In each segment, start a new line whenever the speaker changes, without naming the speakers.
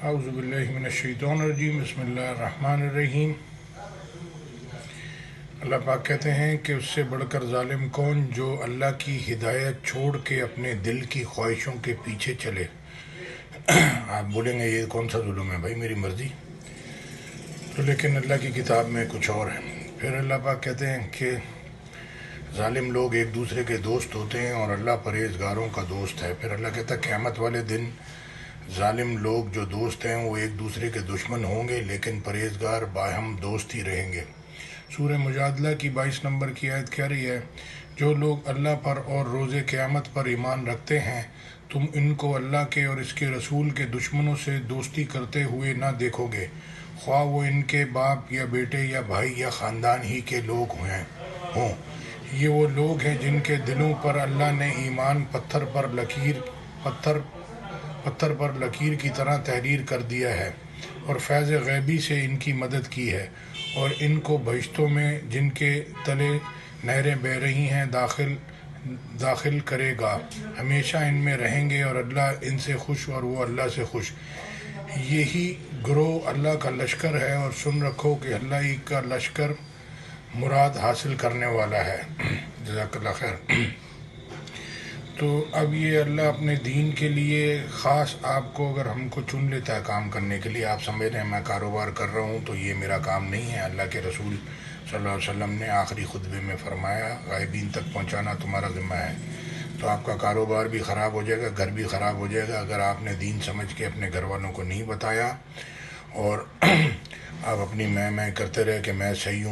اعوذ باللہ من الشیطان الرجیم بسم اللہ الرحمن الرحیم۔ اللہ پاک کہتے ہیں کہ اس سے بڑھ کر ظالم کون جو اللہ کی ہدایت چھوڑ کے اپنے دل کی خواہشوں کے پیچھے چلے۔ آپ بولیں گے یہ کون سا ظلم ہے بھائی، میری مرضی، تو لیکن اللہ کی کتاب میں کچھ اور ہے۔ پھر اللہ پاک کہتے ہیں کہ ظالم لوگ ایک دوسرے کے دوست ہوتے ہیں اور اللہ پرہیزگاروں کا دوست ہے۔ پھر اللہ کہتا ہے قیامت والے دن ظالم لوگ جو دوست ہیں وہ ایک دوسرے کے دشمن ہوں گے، لیکن پرہیزگار باہم دوست ہی رہیں گے۔ سورہ مجادلہ کی 22 نمبر کی آیت کہہ رہی ہے، جو لوگ اللہ پر اور روز قیامت پر ایمان رکھتے ہیں تم ان کو اللہ کے اور اس کے رسول کے دشمنوں سے دوستی کرتے ہوئے نہ دیکھو گے، خواہ وہ ان کے باپ یا بیٹے یا بھائی یا خاندان ہی کے لوگ ہوں۔ یہ وہ لوگ ہیں جن کے دلوں پر اللہ نے ایمان پتھر پر لکیر کی طرح تحریر کر دیا ہے اور فیض غیبی سے ان کی مدد کی ہے، اور ان کو بہشتوں میں جن کے تلے نہریں بہہ رہی ہیں داخل کرے گا، ہمیشہ ان میں رہیں گے اور اللہ ان سے خوش اور وہ اللہ سے خوش۔ یہی گروہ اللہ کا لشکر ہے، اور سن رکھو کہ اللہ ہی کا لشکر مراد حاصل کرنے والا ہے۔ جزاک اللہ خیر۔ تو اب یہ اللہ اپنے دین کے لیے خاص آپ کو اگر ہم کو چن لیتا ہے کام کرنے کے لیے، آپ سمجھ رہے ہیں میں کاروبار کر رہا ہوں تو یہ میرا کام نہیں ہے۔ اللہ کے رسول صلی اللہ علیہ وسلم نے آخری خطبے میں فرمایا غائبین تک پہنچانا تمہارا ذمہ ہے۔ تو آپ کا کاروبار بھی خراب ہو جائے گا، گھر بھی خراب ہو جائے گا اگر آپ نے دین سمجھ کے اپنے گھر والوں کو نہیں بتایا، اور آپ اپنی میں کرتے رہے کہ میں صحیح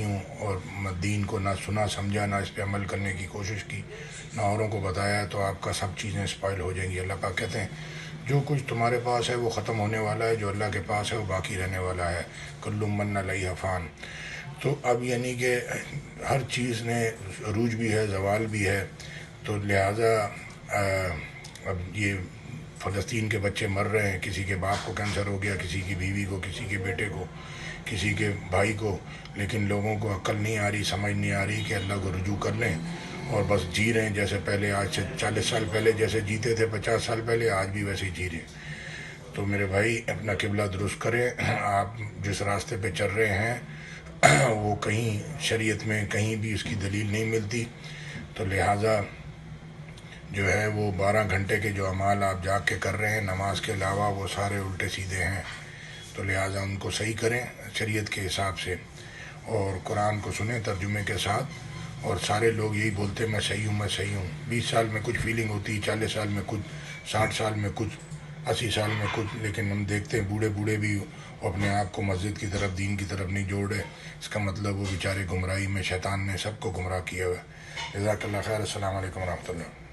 ہوں، اور دین کو نہ سنا سمجھا، نہ اس پہ عمل کرنے کی کوشش کی، نہ اوروں کو بتایا، تو آپ کا سب چیزیں سپائل ہو جائیں گی۔ اللہ پاک کہتے ہیں جو کچھ تمہارے پاس ہے وہ ختم ہونے والا ہے، جو اللہ کے پاس ہے وہ باقی رہنے والا ہے۔ کل من علیہ فان۔ تو اب یعنی کہ ہر چیز نے عروج بھی ہے، زوال بھی ہے، تو لہٰذا اب یہ فلسطین کے بچے مر رہے ہیں، کسی کے باپ کو کینسر ہو گیا، کسی کی بیوی کو، کسی کے بیٹے کو، کسی کے بھائی کو، لیکن لوگوں کو عقل نہیں آ رہی، سمجھ نہیں آ رہی کہ اللہ کو رجوع کر لیں اور بس جی رہے ہیں جیسے پہلے، آج سے 40 سال پہلے جیسے جیتے تھے، 50 سال پہلے، آج بھی ویسے ہی جی رہے ہیں۔ تو میرے بھائی اپنا قبلہ درست کریں۔ آپ جس راستے پہ چل رہے ہیں وہ کہیں شریعت میں کہیں بھی اس کی دلیل نہیں ملتی، تو لہٰذا جو ہے وہ 12 گھنٹے کے جو اعمال آپ جاگ کے کر رہے ہیں نماز کے علاوہ، وہ سارے الٹے سیدھے ہیں، تو لہٰذا ان کو صحیح کریں شریعت کے حساب سے، اور قرآن کو سنیں ترجمے کے ساتھ۔ اور سارے لوگ یہی بولتے ہیں میں صحیح ہوں۔ 20 سال میں کچھ فیلنگ ہوتی، 40 سال میں کچھ، 60 سال میں کچھ، 80 سال میں کچھ، لیکن ہم دیکھتے ہیں بوڑھے بھی اپنے آپ کو مسجد کی طرف، دین کی طرف نہیں جوڑ رہے۔ اس کا مطلب وہ بیچارے گمراہی میں، شیطان نے سب کو گمراہ کیا ہوا ہے۔ جزاک اللہ خیر۔ السلام علیکم ورحمۃ اللہ۔